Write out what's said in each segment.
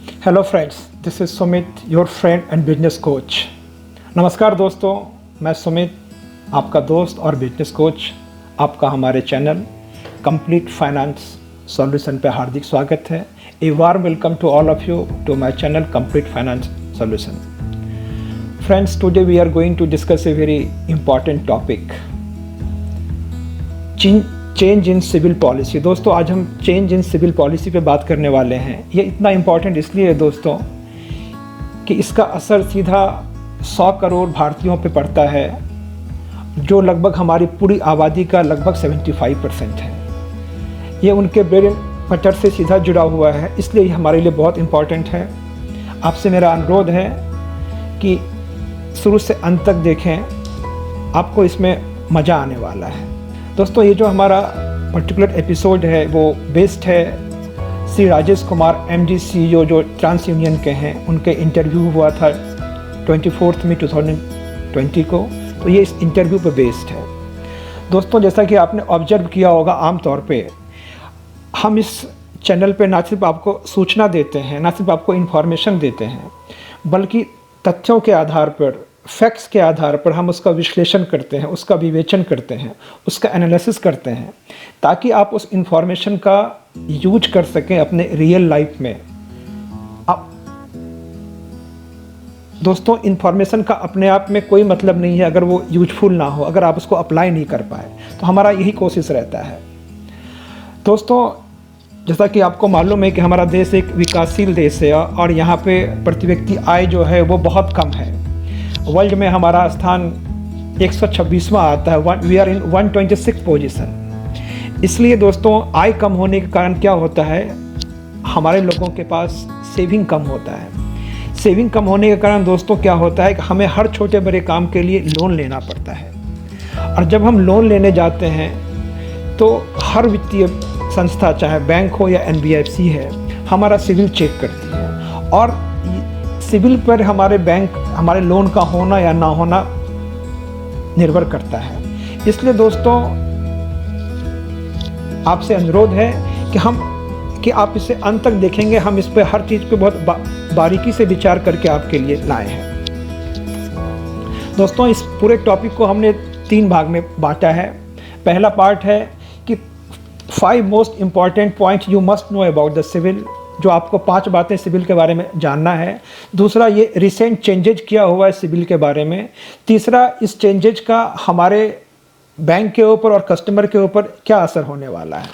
Hello friends, this is Sumit, your friend and business coach. नमस्कार दोस्तों, मैं सुमित, आपका दोस्त और बिजनेस कोच। आपका हमारे चैनल कंप्लीट फाइनेंस सॉल्यूशन पे हार्दिक स्वागत है। A warm welcome to all of you to my channel complete finance solution. Friends, today we are going to discuss a very important topic, change in civil policy. दोस्तों, आज हम change in civil policy पे बात करने वाले हैं। ये इतना इम्पॉर्टेंट इसलिए है दोस्तों कि इसका असर सीधा 100 करोड़ भारतीयों पे पड़ता है, जो लगभग हमारी पूरी आबादी का लगभग 75% है। ये उनके ब्रेड एंड बटर से सीधा जुड़ा हुआ है, इसलिए ये हमारे लिए बहुत इम्पॉर्टेंट है। आपसे मेरा अनुरोध है कि शुरू से अंत तक देखें, आपको इसमें मज़ा आने वाला है। दोस्तों, ये जो हमारा पर्टिकुलर एपिसोड है वो बेस्ड है श्री राजेश कुमार MD CEO जो ट्रांस यूनियन के हैं। उनके इंटरव्यू हुआ था 24 मई 2020 को, तो ये इस इंटरव्यू पर बेस्ड है। दोस्तों, जैसा कि आपने ऑब्जर्व किया होगा, आमतौर पे हम इस चैनल पे ना सिर्फ आपको सूचना देते हैं, ना सिर्फ आपको इन्फॉर्मेशन देते हैं, बल्कि तथ्यों के आधार पर, फैक्ट्स के आधार पर हम उसका विश्लेषण करते हैं, उसका विवेचन करते हैं, उसका एनालिसिस करते हैं, ताकि आप उस इन्फॉर्मेशन का यूज कर सकें अपने रियल लाइफ में। अब दोस्तों, इन्फॉर्मेशन का अपने आप में कोई मतलब नहीं है अगर वो यूजफुल ना हो, अगर आप उसको अप्लाई नहीं कर पाए। तो हमारा यही कोशिश रहता है। दोस्तों, जैसा कि आपको मालूम है कि हमारा देश एक विकासशील देश है और यहाँ पे प्रति व्यक्ति आय जो है वो बहुत कम है। वर्ल्ड में हमारा स्थान 126वां आता है। We are in 126 position. इसलिए दोस्तों, आय कम होने के कारण क्या होता है, हमारे लोगों के पास सेविंग कम होता है। सेविंग कम होने के कारण दोस्तों क्या होता है कि हमें हर छोटे बड़े काम के लिए लोन लेना पड़ता है। और जब हम लोन लेने जाते हैं तो हर वित्तीय संस्था, चाहे बैंक हो या NBFC है, हमारा सिविल चेक करती है और सिविल पर हमारे बैंक, हमारे लोन का होना या ना होना निर्भर करता है। इसलिए दोस्तों, आपसे अनुरोध है कि आप इसे अंत तक देखेंगे। हम इस पे हर चीज़ पे बहुत बारीकी से विचार करके आपके लिए लाए हैं। दोस्तों, इस पूरे टॉपिक को हमने 3 भाग में बांटा है। पहला पार्ट है कि 5 most important point you must know about the civil, जो आपको 5 बातें सिविल के बारे में जानना है। दूसरा, ये रिसेंट चेंजेज किया हुआ है सिविल के बारे में। तीसरा, इस चेंजेज का हमारे बैंक के ऊपर और कस्टमर के ऊपर क्या असर होने वाला है।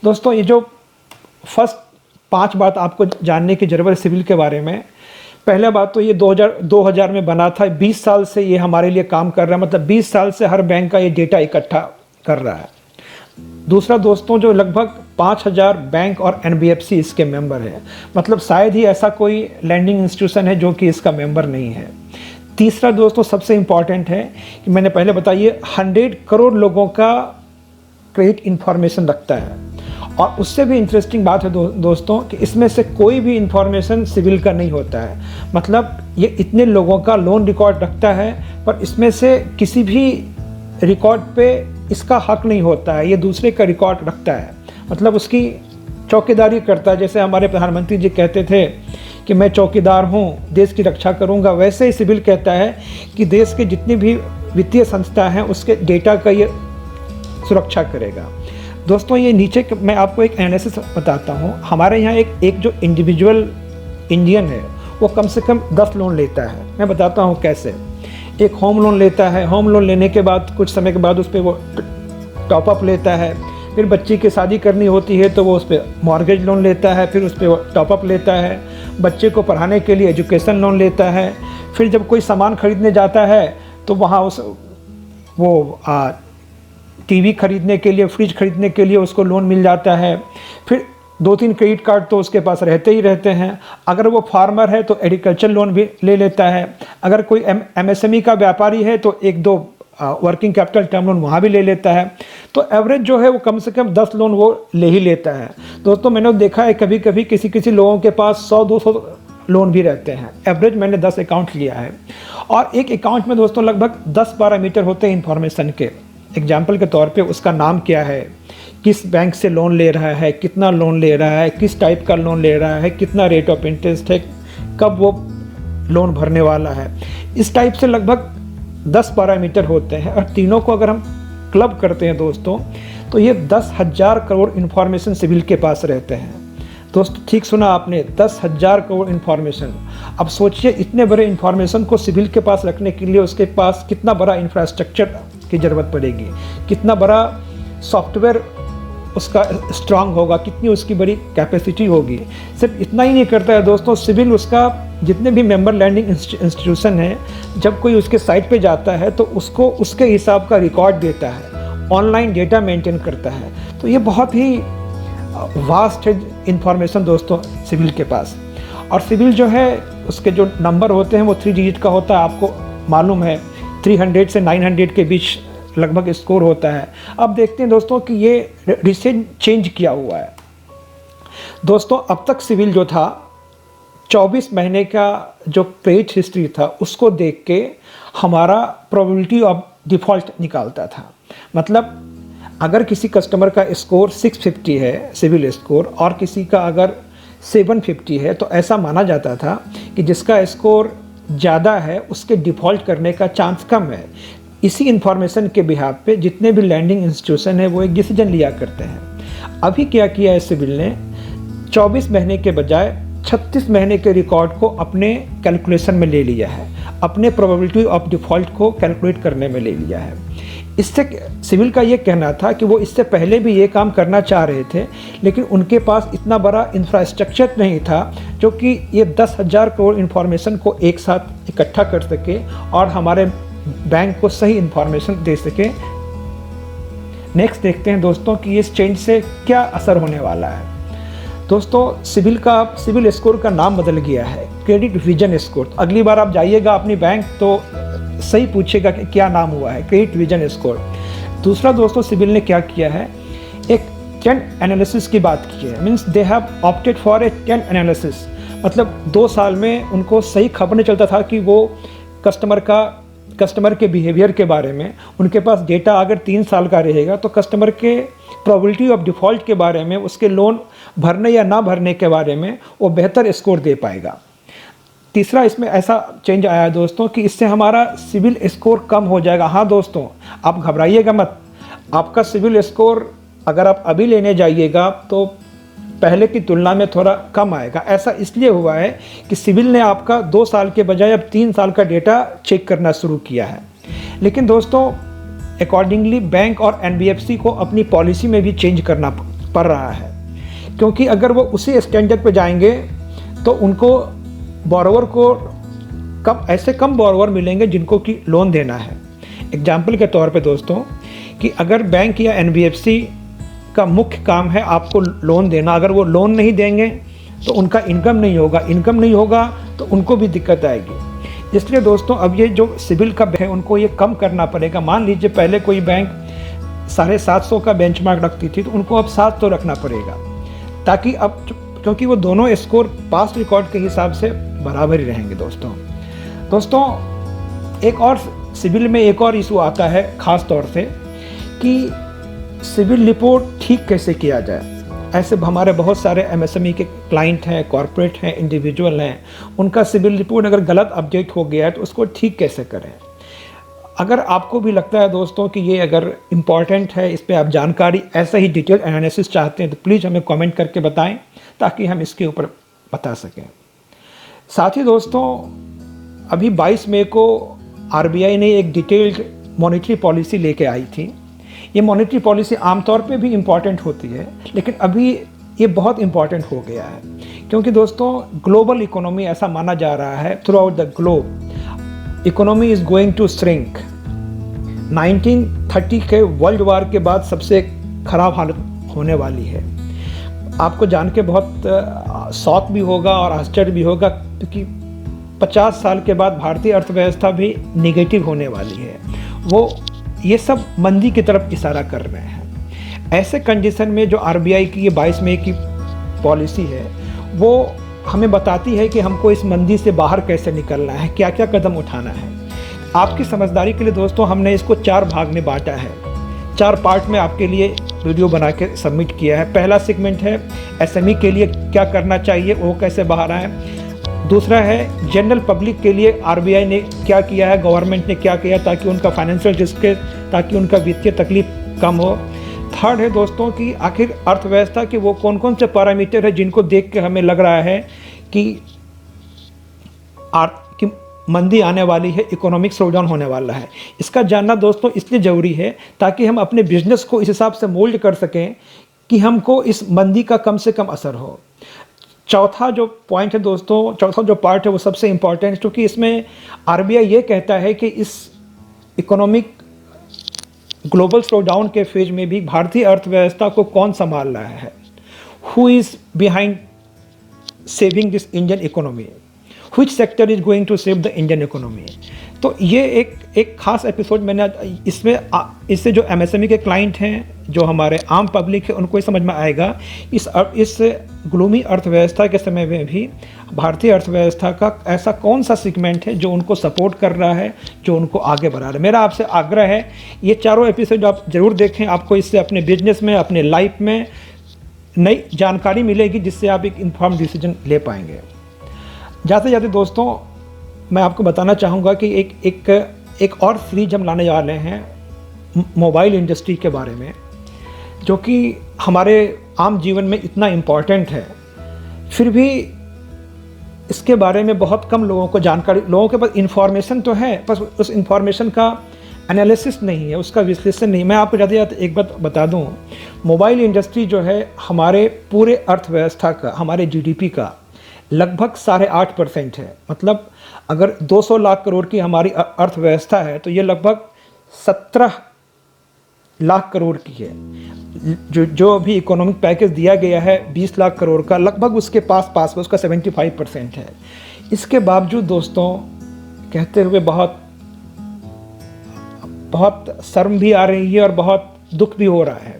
दोस्तों, ये जो फर्स्ट 5 बात आपको जानने की ज़रूरत है सिविल के बारे में। पहला बात तो ये 2000 में बना था। 20 साल से ये हमारे लिए काम कर रहा है, मतलब 20 साल से हर बैंक का ये डेटा इकट्ठा कर रहा है। दूसरा दोस्तों, जो लगभग 5000 बैंक और NBFC इसके मेंबर हैं, मतलब शायद ही ऐसा कोई लैंडिंग इंस्टीट्यूशन है जो कि इसका मेंबर नहीं है। तीसरा दोस्तों, सबसे इम्पॉर्टेंट है कि मैंने पहले बताइए 100 करोड़ लोगों का क्रेडिट इंफॉर्मेशन रखता है। और उससे भी इंटरेस्टिंग बात है दोस्तों कि इसमें से कोई भी इंफॉर्मेशन सिविल का नहीं होता है। मतलब ये इतने लोगों का लोन रिकॉर्ड रखता है, पर इसमें से किसी भी रिकॉर्ड पे इसका हक नहीं होता है, ये दूसरे का रिकॉर्ड रखता है, मतलब उसकी चौकीदारी करता है। जैसे हमारे प्रधानमंत्री जी कहते थे कि मैं चौकीदार हूँ, देश की रक्षा करूँगा, वैसे ही सिविल कहता है कि देश के जितनी भी वित्तीय संस्था हैं उसके डेटा का ये सुरक्षा करेगा। दोस्तों, ये नीचे मैं आपको एक एनालिसिस बताता हूँ। हमारे यहाँ एक जो इंडिविजुअल इंडियन है वो कम से कम 10 लोन लेता है। मैं बताता हूँ कैसे। एक होम लोन लेता है, होम लोन लेने के बाद कुछ समय के बाद उस पर वो टॉपअप लेता है। फिर बच्ची की शादी करनी होती है तो वो उस पर मॉर्गेज लोन लेता है, फिर उस पर वो टॉपअप लेता है। बच्चे को पढ़ाने के लिए एजुकेशन लोन लेता है। फिर जब कोई सामान खरीदने जाता है तो वहाँ TV खरीदने के लिए, फ्रिज खरीदने के लिए उसको लोन मिल जाता है। फिर 2-3 क्रेडिट कार्ड तो उसके पास रहते ही रहते हैं। अगर वो फार्मर है तो एग्रीकल्चर लोन भी ले लेता है। अगर कोई MSME का व्यापारी है तो 1-2 वर्किंग कैपिटल टर्म लोन वहाँ भी ले लेता है। तो एवरेज जो है वो कम से कम 10 लोन वो ले ही लेता है। दोस्तों, मैंने देखा है कभी कभी किसी लोगों के पास 100-200 लोन भी रहते हैं। एवरेज मैंने 10 अकाउंट लिया है और एक अकाउंट में दोस्तों लगभग 10-12 मीटर होते हैं इन्फॉर्मेशन के। एग्जाम्पल के तौर पे उसका नाम क्या है, किस बैंक से लोन ले रहा है, कितना लोन ले रहा है, किस टाइप का लोन ले रहा है, कितना रेट ऑफ इंटरेस्ट है, कब वो लोन भरने वाला है। इस टाइप से लगभग 10 पैरामीटर होते हैं और तीनों को अगर हम क्लब करते हैं दोस्तों तो ये 10,000 करोड़ इन्फॉर्मेशन सिविल के पास रहते हैं। दोस्तों ठीक सुना आपने, 10,000 करोड़ इन्फॉर्मेशन। अब सोचिए इतने बड़े इन्फॉर्मेशन को सिविल के पास रखने के लिए उसके पास कितना बड़ा इंफ्रास्ट्रक्चर की ज़रूरत पड़ेगी, कितना बड़ा सॉफ्टवेयर उसका स्ट्रांग होगा, कितनी उसकी बड़ी कैपेसिटी होगी। सिर्फ इतना ही नहीं करता है दोस्तों, सिविल उसका जितने भी मेंबर लैंडिंग इंस्टीट्यूशन है, जब कोई उसके साइट पे जाता है तो उसको उसके हिसाब का रिकॉर्ड देता है, ऑनलाइन डेटा मेंटेन करता है। तो ये बहुत ही वास्ट है इंफॉर्मेशन दोस्तों सिविल के पास। और सिविल जो है उसके जो नंबर होते हैं वो 3 डिजिट का होता है, आपको मालूम है 300 से 900 के बीच लगभग स्कोर होता है। अब देखते हैं दोस्तों कि ये रिसेंट चेंज किया हुआ है। दोस्तों अब तक सिविल जो था 24 महीने का जो क्रेडिट हिस्ट्री था उसको देख के हमारा प्रोबेबिलिटी ऑफ डिफ़ॉल्ट निकालता था। मतलब अगर किसी कस्टमर का स्कोर 650 है सिविल स्कोर और किसी का अगर 750 है तो ऐसा माना जाता था कि जिसका स्कोर ज़्यादा है उसके डिफ़ॉल्ट करने का चांस कम है। इसी इंफॉर्मेशन के बिहाफ पे जितने भी लैंडिंग इंस्टीट्यूशन है वो एक डिसीजन लिया करते हैं। अभी क्या किया है सिविल ने, 24 महीने के बजाय 36 महीने के रिकॉर्ड को अपने कैलकुलेशन में ले लिया है, अपने प्रोबेबिलिटी ऑफ डिफ़ॉल्ट को कैलकुलेट करने में ले लिया है। इससे सिविल का ये कहना था कि वो इससे पहले भी ये काम करना चाह रहे थे, लेकिन उनके पास इतना बड़ा इंफ्रास्ट्रक्चर नहीं था जो कि ये 10,000 करोड़ इन्फॉर्मेशन को एक साथ इकट्ठा कर सके और हमारे बैंक को सही इन्फॉर्मेशन दे सके। नेक्स्ट देखते हैं दोस्तों कि इस चेंज से क्या असर होने वाला है। दोस्तों सिविल स्कोर का नाम बदल गया है, क्रेडिट विजन स्कोर। तो अगली बार आप जाइएगा अपनी बैंक तो सही पूछेगा कि क्या नाम हुआ है, क्रेडिट विजन स्कोर। दूसरा दोस्तों सिविल ने क्या किया है, एक ट्रेंड एनालिसिस की बात की है। Means they have opted for a trend analysis. मतलब 2 साल में उनको सही खबर नहीं चलता था कि वो कस्टमर के बिहेवियर के बारे में, उनके पास डेटा अगर 3 साल का रहेगा तो कस्टमर के प्रोबेबिलिटी ऑफ डिफ़ॉल्ट के बारे में, उसके लोन भरने या ना भरने के बारे में वो बेहतर स्कोर दे पाएगा। तीसरा इसमें ऐसा चेंज आया है दोस्तों कि इससे हमारा सिविल स्कोर कम हो जाएगा। हाँ दोस्तों आप घबराइएगा मत, आपका सिविल स्कोर अगर आप अभी लेने जाइएगा तो पहले की तुलना में थोड़ा कम आएगा। ऐसा इसलिए हुआ है कि सिविल ने आपका 2 साल के बजाय अब 3 साल का डेटा चेक करना शुरू किया है। लेकिन दोस्तों अकॉर्डिंगली बैंक और एनबीएफसी को अपनी पॉलिसी में भी चेंज करना पड़ रहा है, क्योंकि अगर वो उसी स्टैंडर्ड पर जाएंगे तो उनको बोरोवर को कम बोरोवर मिलेंगे जिनको कि लोन देना है। एग्जाम्पल के तौर पे दोस्तों कि अगर बैंक या एनबीएफसी का मुख्य काम है आपको लोन देना, अगर वो लोन नहीं देंगे तो उनका इनकम नहीं होगा तो उनको भी दिक्कत आएगी। इसलिए दोस्तों अब ये जो सिविल का है उनको ये कम करना पड़ेगा। मान लीजिए पहले कोई बैंक 750 का बेंचमार्क रखती थी तो उनको अब 700 रखना पड़ेगा, ताकि अब क्योंकि वो दोनों स्कोर पास्ट रिकॉर्ड के हिसाब से बराबर ही रहेंगे। दोस्तों एक और सिविल में एक और इशू आता है ख़ास तौर से कि सिविल रिपोर्ट ठीक कैसे किया जाए। ऐसे हमारे बहुत सारे एमएसएमई के क्लाइंट हैं, कॉरपोरेट हैं, इंडिविजुअल हैं, उनका सिविल रिपोर्ट अगर गलत अपडेट हो गया है तो उसको ठीक कैसे करें। अगर आपको भी लगता है दोस्तों कि ये अगर इम्पॉर्टेंट है, इस पर आप जानकारी ऐसा ही डिटेल एनालिसिस चाहते हैं तो प्लीज़ हमें कमेंट करके बताएं ताकि हम इसके ऊपर बता सकें। साथ ही दोस्तों अभी 22 मई को आरबीआई ने एक डिटेल्ड मॉनेटरी पॉलिसी लेके आई थी। ये मॉनेटरी पॉलिसी आमतौर पे भी इम्पॉर्टेंट होती है, लेकिन अभी ये बहुत इम्पॉर्टेंट हो गया है क्योंकि दोस्तों ग्लोबल इकोनॉमी ऐसा माना जा रहा है, throughout the globe economy is going to shrink. 1930 के वर्ल्ड वार के बाद सबसे ख़राब हालत होने वाली है। आपको जान के बहुत शौक भी होगा और आश्चर्य भी होगा क्योंकि 50 साल के बाद भारतीय अर्थव्यवस्था भी नेगेटिव होने वाली है। वो ये सब मंदी की तरफ इशारा कर रहे हैं। ऐसे कंडीशन में जो आरबीआई की ये 22 मई की पॉलिसी है वो हमें बताती है कि हमको इस मंदी से बाहर कैसे निकलना है, क्या क्या कदम उठाना है। आपकी समझदारी के लिए दोस्तों हमने इसको 4 भाग में बांटा है। 4 पार्ट में आपके लिए वीडियो बना के सबमिट किया है। पहला सेगमेंट है एसएमई के लिए क्या करना चाहिए, वो कैसे बाहर आए। दूसरा है जनरल पब्लिक के लिए आरबीआई ने क्या किया है, गवर्नमेंट ने क्या किया ताकि उनका फाइनेंशियल रिस्क, ताकि उनका वित्तीय तकलीफ कम हो। थर्ड है दोस्तों कि आखिर अर्थव्यवस्था के वो कौन कौन से पैरामीटर है जिनको देख के हमें लग रहा है कि मंदी आने वाली है, इकोनॉमिक स्लोडाउन होने वाला है। इसका जानना दोस्तों इसलिए ज़रूरी है ताकि हम अपने बिजनेस को इस हिसाब से मोल्ड कर सकें कि हमको इस मंदी का कम से कम असर हो। चौथा जो पॉइंट है दोस्तों, चौथा जो पार्ट है वो सबसे इम्पॉर्टेंट है, क्योंकि इसमें आरबीआई ये कहता है कि इस इकोनॉमिक ग्लोबल स्लोडाउन के फेज में भी भारतीय अर्थव्यवस्था को कौन संभाल रहा है, who is behind saving this Indian economy, which sector is going to save the Indian economy. तो ये एक खास एपिसोड मैंने इससे जो एमएसएमई के क्लाइंट हैं, जो हमारे आम पब्लिक है, उनको ये समझ में आएगा इस ग्लूमी अर्थव्यवस्था के समय में भी भारतीय अर्थव्यवस्था का ऐसा कौन सा सेगमेंट है जो उनको सपोर्ट कर रहा है, जो उनको आगे बढ़ा रहा है। मेरा आपसे आग्रह है ये चारों एपिसोड आप ज़रूर देखें, आपको इससे अपने बिजनेस में, अपने लाइफ में नई जानकारी मिलेगी जिससे आप एक इन्फॉर्म डिसीजन ले पाएंगे। जाते जाते दोस्तों मैं आपको बताना चाहूँगा कि एक और सीरीज हम लाने वाले हैं मोबाइल इंडस्ट्री के बारे में, जो कि हमारे आम जीवन में इतना इम्पॉर्टेंट है, फिर भी इसके बारे में बहुत कम लोगों को जानकारी, लोगों के पास इन्फॉर्मेशन तो है, बस उस इन्फॉर्मेशन का एनालिसिस नहीं है, उसका विश्लेषण नहीं। मैं आपको जाते जाते एक बात बता दूं, मोबाइल इंडस्ट्री जो है हमारे पूरे अर्थव्यवस्था का, हमारे जीडीपी का लगभग 8.5% है। मतलब अगर 200 लाख करोड़ की हमारी अर्थव्यवस्था है तो ये लगभग 17 लाख करोड़ की है। जो अभी इकोनॉमिक पैकेज दिया गया है 20 लाख करोड़ का, लगभग उसके पास में उसका 75% है। इसके बावजूद दोस्तों कहते हुए बहुत शर्म भी आ रही है और बहुत दुख भी हो रहा है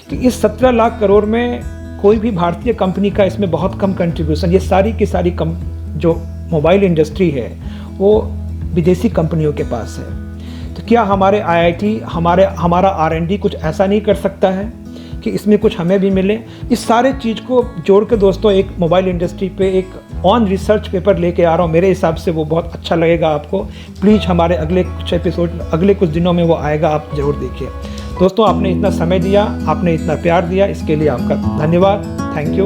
कि इस 17 लाख करोड़ में कोई भी भारतीय कंपनी का इसमें बहुत कम कंट्रीब्यूशन, ये सारी की सारी जो मोबाइल इंडस्ट्री है वो विदेशी कंपनियों के पास है। तो क्या हमारे आईआईटी, हमारा आरएनडी कुछ ऐसा नहीं कर सकता है कि इसमें कुछ हमें भी मिले? इस सारे चीज़ को जोड़ के दोस्तों एक मोबाइल इंडस्ट्री पे एक ऑन रिसर्च पेपर लेके आ रहा हूँ। मेरे हिसाब से वो बहुत अच्छा लगेगा आपको। प्लीज़ हमारे अगले कुछ एपिसोड, अगले कुछ दिनों में वो आएगा, आप ज़रूर देखिए। दोस्तों आपने इतना समय दिया, आपने इतना प्यार दिया, इसके लिए आपका धन्यवाद। Thank you.